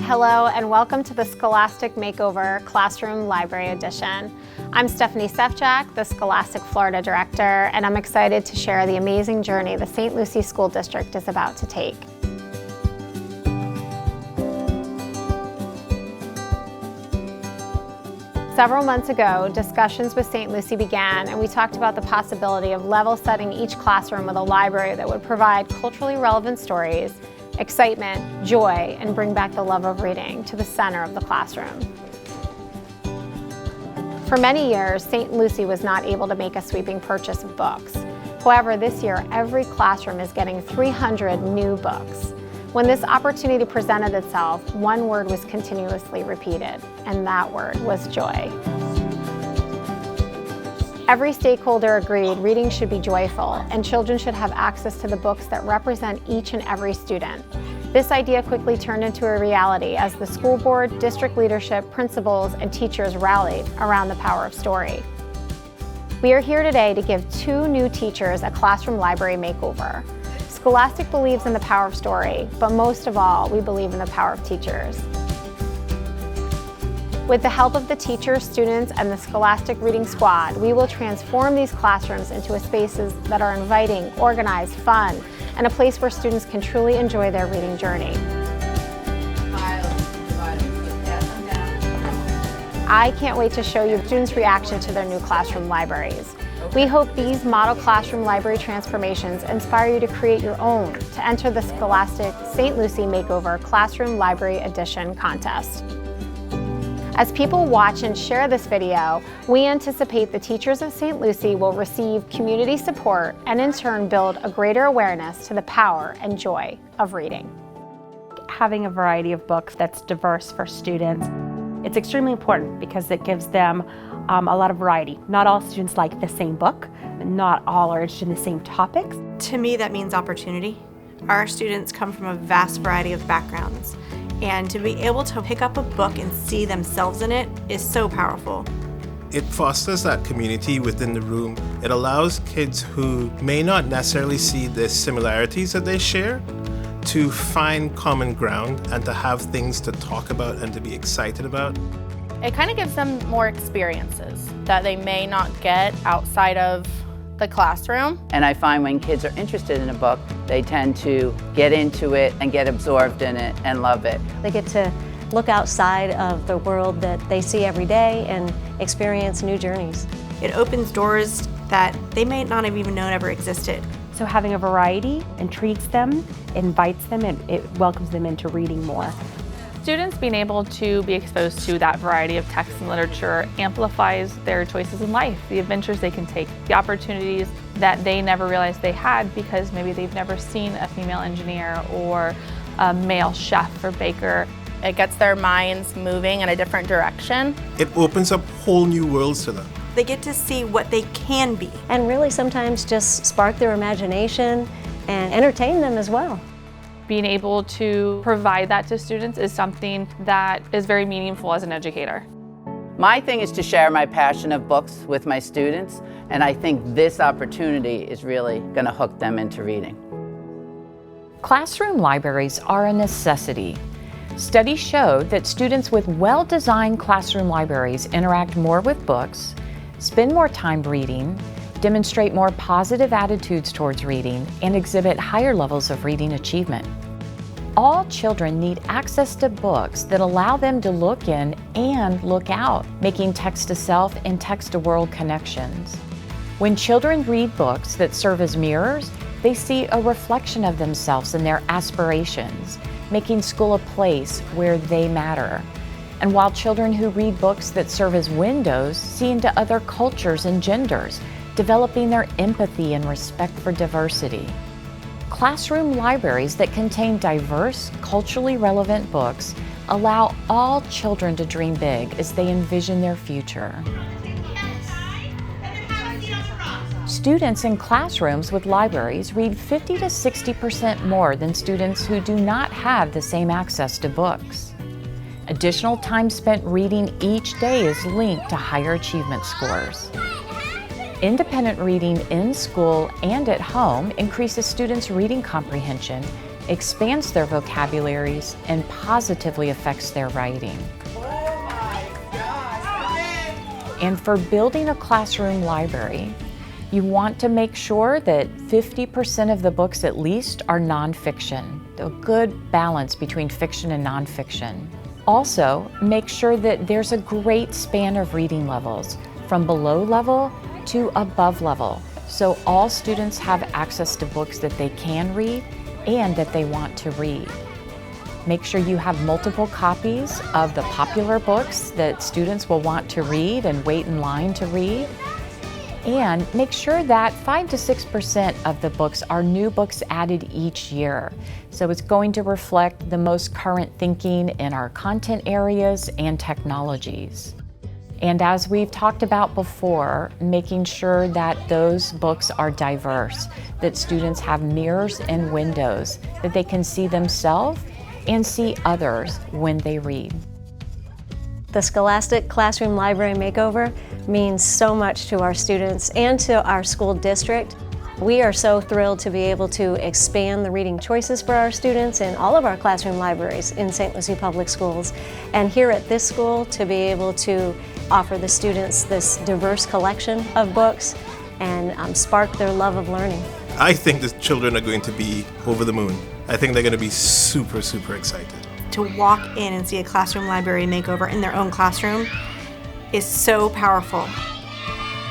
Hello and welcome to the Scholastic Makeover Classroom Library Edition. I'm Stephanie Sefcak, the Scholastic Florida Director, and I'm excited to share the amazing journey the St. Lucie School District is about to take. Several months ago, discussions with St. Lucie began, and we talked about the possibility of level setting each classroom with a library that would provide culturally relevant stories, excitement, joy, and bring back the love of reading to the center of the classroom. For many years, St. Lucie was not able to make a sweeping purchase of books. However, this year, every classroom is getting 300 new books. When this opportunity presented itself, one word was continuously repeated, and that word was joy. Every stakeholder agreed reading should be joyful, and children should have access to the books that represent each and every student. This idea quickly turned into a reality as the school board, district leadership, principals, and teachers rallied around the power of story. We are here today to give 2 new teachers a classroom library makeover. Scholastic believes in the power of story, but most of all, we believe in the power of teachers. With the help of the teachers, students, and the Scholastic Reading Squad, we will transform these classrooms into spaces that are inviting, organized, fun, and a place where students can truly enjoy their reading journey. I can't wait to show you students' reaction to their new classroom libraries. We hope these model classroom library transformations inspire you to create your own to enter the Scholastic St. Lucie Makeover Classroom Library Edition contest. As people watch and share this video, we anticipate the teachers of St. Lucie will receive community support and in turn build a greater awareness to the power and joy of reading. Having a variety of books that's diverse for students, it's extremely important because it gives them a lot of variety. Not all students like the same book, not all are interested in the same topics. To me, that means opportunity. Our students come from a vast variety of backgrounds, and to be able to pick up a book and see themselves in it is so powerful. It fosters that community within the room. It allows kids who may not necessarily see the similarities that they share to find common ground and to have things to talk about and to be excited about. It kind of gives them more experiences that they may not get outside of the classroom. And I find when kids are interested in a book, they tend to get into it and get absorbed in it and love it. They get to look outside of the world that they see every day and experience new journeys. It opens doors that they may not have even known ever existed. So having a variety intrigues them, invites them, and it welcomes them into reading more. Students being able to be exposed to that variety of text and literature amplifies their choices in life, the adventures they can take, the opportunities that they never realized they had because maybe they've never seen a female engineer or a male chef or baker. It gets their minds moving in a different direction. It opens up whole new worlds to them. They get to see what they can be. And really sometimes just spark their imagination and entertain them as well. Being able to provide that to students is something that is very meaningful as an educator. My thing is to share my passion of books with my students, and I think this opportunity is really going to hook them into reading. Classroom libraries are a necessity. Studies show that students with well-designed classroom libraries interact more with books, spend more time reading, demonstrate more positive attitudes towards reading, and exhibit higher levels of reading achievement. All children need access to books that allow them to look in and look out, making text-to-self and text-to-world connections. When children read books that serve as mirrors, they see a reflection of themselves and their aspirations, making school a place where they matter. And while children who read books that serve as windows see into other cultures and genders, developing their empathy and respect for diversity. Classroom libraries that contain diverse, culturally relevant books allow all children to dream big as they envision their future. Students in classrooms with libraries read 50 to 60% more than students who do not have the same access to books. Additional time spent reading each day is linked to higher achievement scores. Independent reading in school and at home increases students' reading comprehension expands their vocabularies, and positively affects their writing. And for building a classroom library, you want to make sure that 50% of the books at least are nonfiction, a good balance between fiction and nonfiction. Also, make sure that there's a great span of reading levels, from below level to above level, so all students have access to books that they can read and that they want to read. Make sure you have multiple copies of the popular books that students will want to read and wait in line to read. And make sure that 5 to 6% of the books are new books added each year. So it's going to reflect the most current thinking in our content areas and technologies. And as we've talked about before, making sure that those books are diverse, that students have mirrors and windows, that they can see themselves and see others when they read. The Scholastic Classroom Library Makeover means so much to our students and to our school district. We are so thrilled to be able to expand the reading choices for our students in all of our classroom libraries in St. Lucie Public Schools. And here at this school, to be able to offer the students this diverse collection of books and spark their love of learning. I think the children are going to be over the moon. I think they're going to be super, super excited. To walk in and see a classroom library makeover in their own classroom is so powerful.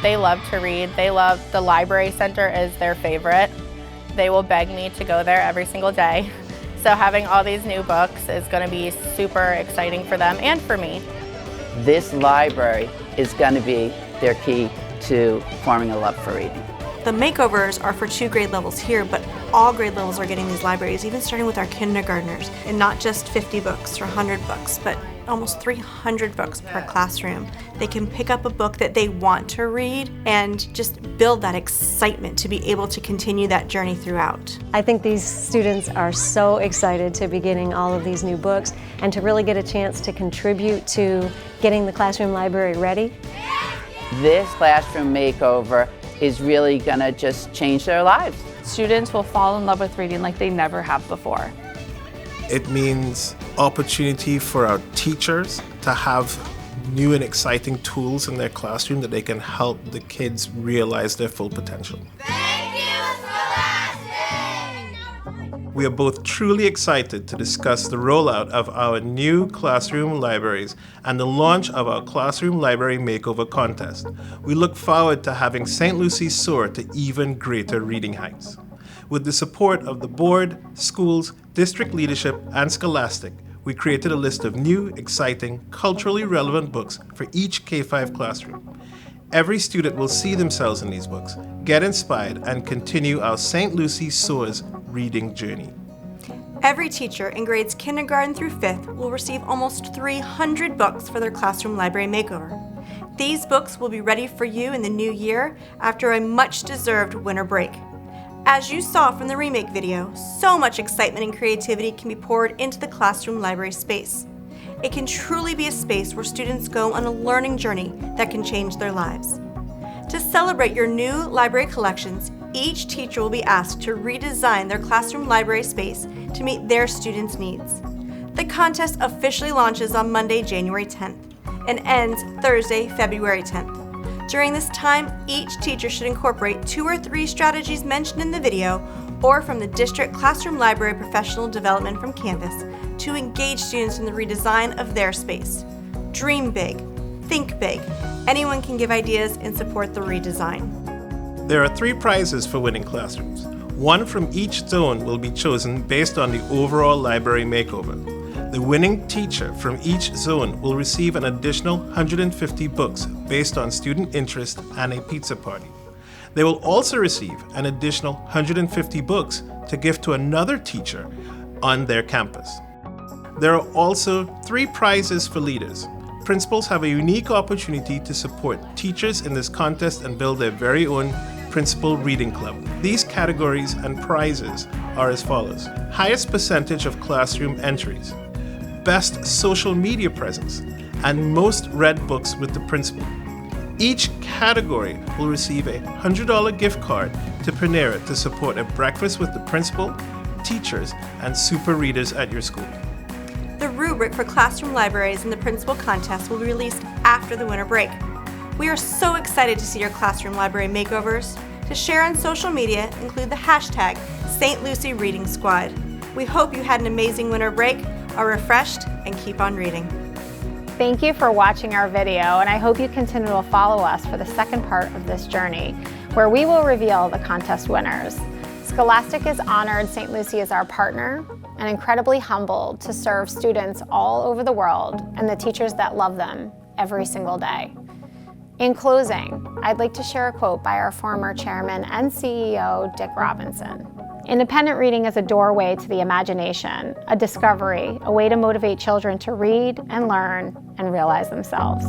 They love to read. They love the library center is their favorite. They will beg me to go there every single day. So having all these new books is going to be super exciting for them and for me. This library is going to be their key to forming a love for reading. The makeovers are for 2 grade levels here, but all grade levels are getting these libraries, even starting with our kindergartners, and not just 50 books or 100 books, but almost 300 books per classroom. They can pick up a book that they want to read and just build that excitement to be able to continue that journey throughout. I think these students are so excited to be getting all of these new books and to really get a chance to contribute to getting the classroom library ready. This classroom makeover is really going to just change their lives. Students will fall in love with reading like they never have before. It means opportunity for our teachers to have new and exciting tools in their classroom that they can help the kids realize their full potential. Thank you, Scholastic! We are both truly excited to discuss the rollout of our new classroom libraries and the launch of our Classroom Library Makeover contest. We look forward to having St. Lucie soar to even greater reading heights. With the support of the board, schools, district leadership, and Scholastic, we created a list of new, exciting, culturally relevant books for each K-5 classroom. Every student will see themselves in these books, get inspired, and continue our St. Lucie Soars reading journey. Every teacher in grades kindergarten through 5th will receive almost 300 books for their classroom library makeover. These books will be ready for you in the new year after a much-deserved winter break. As you saw from the remake video, so much excitement and creativity can be poured into the classroom library space. It can truly be a space where students go on a learning journey that can change their lives. To celebrate your new library collections, each teacher will be asked to redesign their classroom library space to meet their students' needs. The contest officially launches on Monday, January 10th, and ends Thursday, February 10th. During this time, each teacher should incorporate 2 or 3 strategies mentioned in the video or from the District Classroom Library Professional Development from Canvas to engage students in the redesign of their space. Dream big, think big. Anyone can give ideas and support the redesign. There are 3 prizes for winning classrooms. 1 from each zone will be chosen based on the overall library makeover. The winning teacher from each zone will receive an additional 150 books based on student interest and a pizza party. They will also receive an additional 150 books to give to another teacher on their campus. There are also 3 prizes for leaders. Principals have a unique opportunity to support teachers in this contest and build their very own Principal Reading Club. These categories and prizes are as follows: highest percentage of classroom entries, best social media presence, and most read books with the principal. Each category will receive a $100 gift card to Panera to support a breakfast with the principal, teachers, and super readers at your school. The rubric for classroom libraries in the principal contest will be released after the winter break. We are so excited to see your classroom library makeovers. To share on social media, include the hashtag St. Lucie Reading Squad. We hope you had an amazing winter break, are refreshed, and keep on reading. Thank you for watching our video, and I hope you continue to follow us for the second part of this journey, where we will reveal the contest winners. Scholastic is honored St. Lucie is our partner and incredibly humbled to serve students all over the world and the teachers that love them every single day. In closing, I'd like to share a quote by our former chairman and CEO, Dick Robinson. Independent reading is a doorway to the imagination, a discovery, a way to motivate children to read and learn and realize themselves.